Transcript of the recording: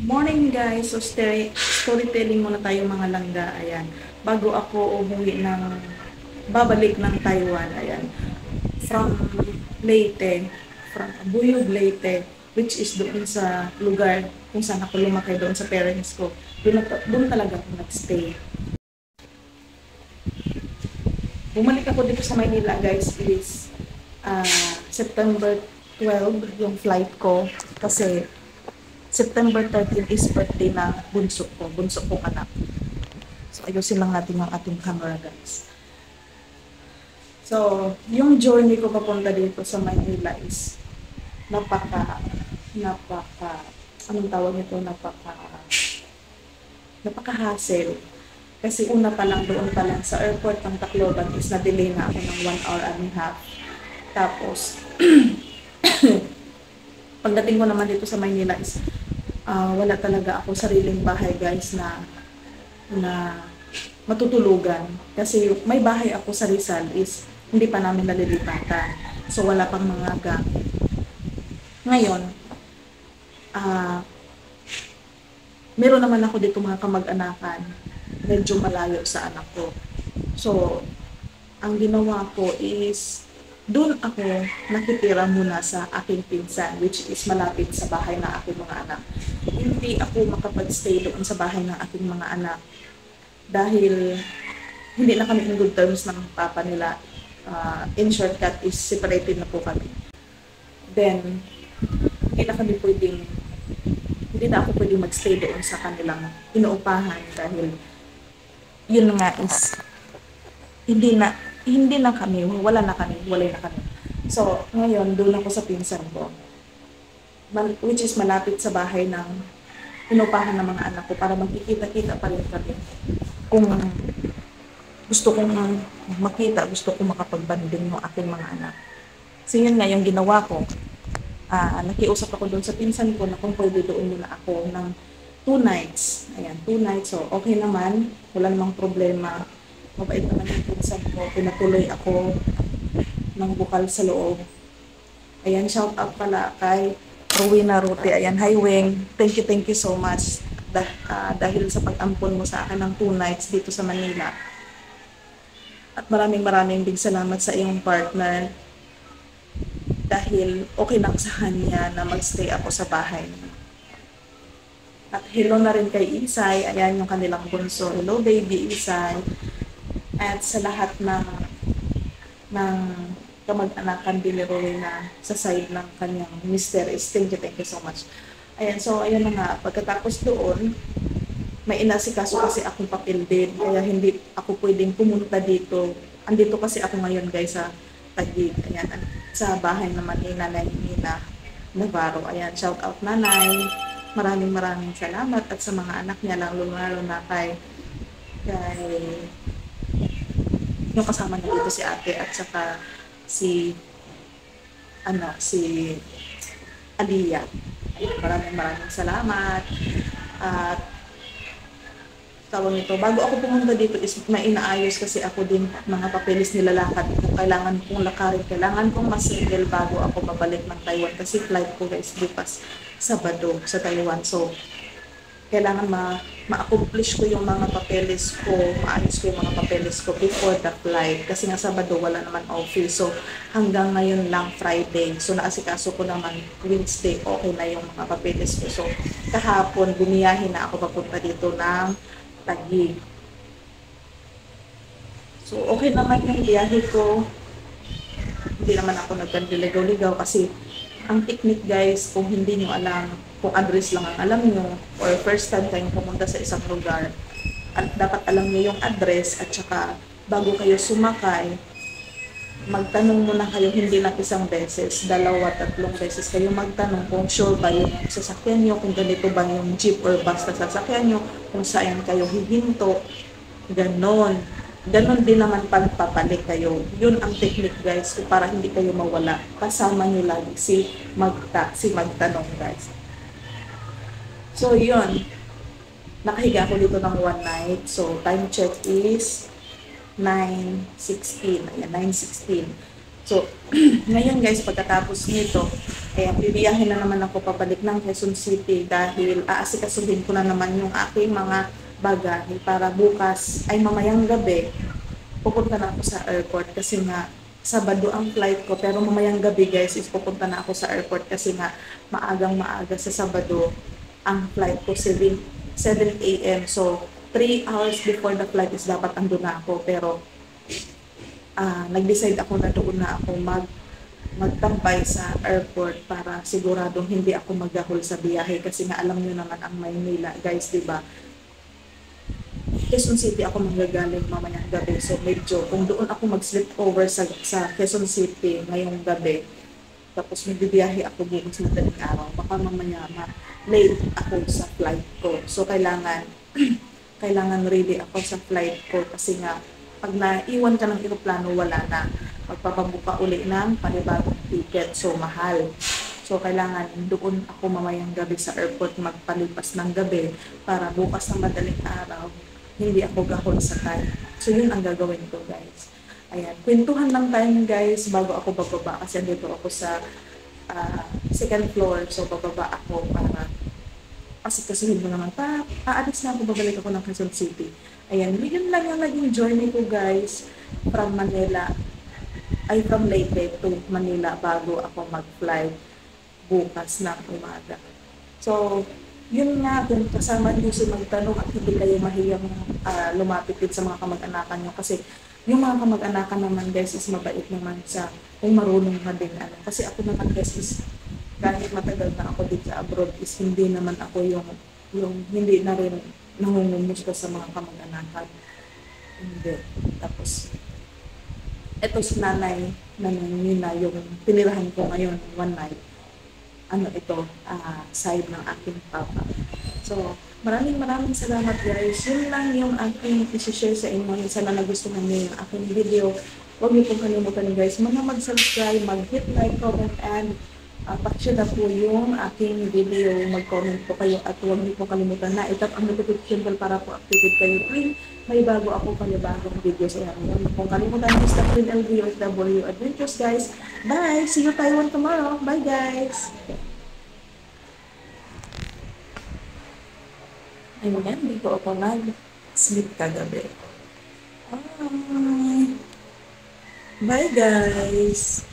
Morning guys, so storytelling muna tayo mga langga, ayan. Bago ako umuwi babalik ng Taiwan, ayan. From Leyte, from Buyog, Leyte, which is doon sa lugar kung saan ako lumaki doon sa parents ko. Doon talaga ako nagstay. Bumalik ako dito sa Maynila guys is September 12 yung flight ko kasi September 13 is birthday na bunso kong anak. So, ayusin lang natin yung ating camera, guys. So, yung journey ko papunta dito sa Manila is anong tawag nito, napaka-hassle. Kasi una pa lang doon pa lang sa airport ng Tacloban is na-delay na ako ng 1 hour and a half. Tapos, pagdating ko naman dito sa Maynila is wala talaga ako sariling bahay guys na matutulugan. Kasi may bahay ako sa Rizal is hindi pa namin nalilipatan. So wala pang mga gamit. Ngayon, meron naman ako dito mga kamag-anakan. Medyo malayo sa anak ko. So, ang ginawa ko is doon ako nakitira muna sa aking pinsan, which is malapit sa bahay ng aking mga anak. Hindi ako makapag-stay doon sa bahay ng aking mga anak dahil hindi na kami in good terms ng papa nila. In shortcut is separated na po kami. Then, hindi na ako pwedeng mag-stay doon sa kanilang inuupahan dahil yun nga is wala na kami. So, ngayon, doon ako sa pinsan ko, which is malapit sa bahay ng inupahan ng mga anak ko para magkikita-kita pa rin kami. Kung gusto kong makita, gusto kong makapagbanding ng aking mga anak. So, yun nga yung ginawa ko. Nakiusap ako doon sa pinsan ko na kung pwede doon muna ako ng 2 nights. Ayan, 2 nights. So, okay naman. Wala namang problema. Mabait naman yung pinsan ko. Pinatuloy ako ng bukal sa loob. Ayan, shout out pala kay Rowena Rote. Ayan, hi Weng. Thank you so much. Dahil sa pag-ampon mo sa akin ng 2 nights dito sa Manila. At maraming big salamat sa iyong partner. Dahil okay lang sa kanya na magstay ako sa bahay. At hello na rin kay Isay. Ayan yung kanilang bunso. Hello baby Isay. At sa lahat ng kamag-anakan din ni Rowena sa side ng kanyang mister is thank you so much. Ayan, so ayan na nga. Pagkatapos doon, may inasikaso kasi akong papel din. Kaya hindi ako pwedeng pumunta dito. Andito kasi ako ngayon guys sa Taguig. Ayan, sa bahay naman ni Nanay Nina Navarro. Ayan, shout out nanay. Maraming salamat at sa mga anak niya lang lalo na kay yung kasama niya dito si ate at saka si Aliyah. Maraming salamat. At tawag nito, bago ako pumunta dito is may inaayos kasi ako din mga papeles nilalakad. Kung kailangan kong lakarin, kailangan kong masingle bago ako babalik ng Taiwan kasi flight ko guys bukas Sabado sa Taiwan. So, kailangan ma-accomplish ko yung mga papeles ko, maayos ko yung mga papeles ko before the flight. Kasi nga Sabado, wala naman office. So, hanggang ngayon lang Friday. So, naasikaso ko naman Wednesday, okay na yung mga papeles ko. So, kahapon, bumiyahin na ako papunta dito ng Taguig. So, okay naman yung biyahe ko. Hindi naman ako nagkandiligaw-ligaw kasi ang technique guys, kung hindi nyo alam, kung address lang ang alam nyo, or first time kayong pumunta sa isang lugar, at dapat alam nyo yung address, at saka bago kayo sumakay, magtanong muna kayo hindi lang isang beses, 2-3 beses kayo magtanong kung sure ba yung sasakyan nyo, kung ganito ba yung jeep or bus na sasakyan nyo, kung saan kayo hihinto, ganon. Ganon din naman pagpapalik kayo. Yun ang technique guys, para hindi kayo mawala. Kasama nyo lagi si magtanong guys. So yun, nakahiga ako dito ng 1 night. So time check is 9:16. Ayan, 9:16. So, ngayon guys, pagkatapos nito, ayan, bibiyahin na naman ako pabalik ng Quezon City dahil aasikasuhin ko na naman yung aking mga bagahe para bukas ay mamayang gabi pupunta na ako sa airport kasi nga Sabado ang flight ko pero mamayang gabi guys is pupunta na ako sa airport kasi nga maagang maaga sa Sabado ang flight ko 7 a.m. So 3 hours before the flight is dapat andun na ako pero nag-decide ako na doon na ako magtambay sa airport para siguradong hindi ako maghahol sa biyahe kasi nga alam niyo naman ang Maynila guys, 'di ba? Quezon City ako manggagaling mamayang gabi. So medyo kung doon ako mag-sleep over sa Quezon City ngayong gabi, tapos magbibiyahe ako bukas madaling araw, baka mamaya late ako sa flight ko. So kailangan ready ako sa flight ko kasi nga pag naiwan ka ng eroplano wala na. Magpapabuka uli ng panibagong ticket. So mahal. So kailangan doon ako mamayang gabi sa airport magpalipas ng gabi para bukas ng madaling araw hindi ako gahol sa time. So yun ang gagawin ko guys. Ayan, kwentuhan lang tayo guys bago ako bababa kasi dito ako sa second floor. So bababa ako para kasi mo naman aalis na ako, babalik ako ng Quezon City. Ayan, yun lang yung naging journey ko guys from Leyte to Manila bago ako mag-fly bukas ng umaga. So, yun nga, kung kasama niyo si magtanong at hindi kayo mahiyang lumapit din sa mga kamag-anakan niyo kasi yung mga kamag-anakan naman guys is mabait naman sa kung marunong na din. Kasi ako naman guys is kahit matagal na ako dito sa abroad is hindi naman ako yung hindi na rin nangungumusta sa mga kamag-anakan. Hindi. Tapos, eto si nanay Nina yung tinirahan ko ngayon one night. Side ng aking papa. So, maraming salamat guys. Yun lang yung aking i-share sa inyo. Sana nagustuhan niyo yung aking video. Huwag niyo pong kalimutan guys, mag-subscribe, mag-hit like, comment, and pakishare na po yung aking video. Mag-comment po kayo at huwag niyo pong kalimutan na itap ang notification bell para po updated kayo. May bago ako panibagong video sa inyo. Huwag niyo pong kalimutan yung Stop with LVOFW Adventures guys. Bye! See you Taiwan tomorrow. Bye guys! Ayan, dito ako nag-sleep kagabi. Bye! Bye guys!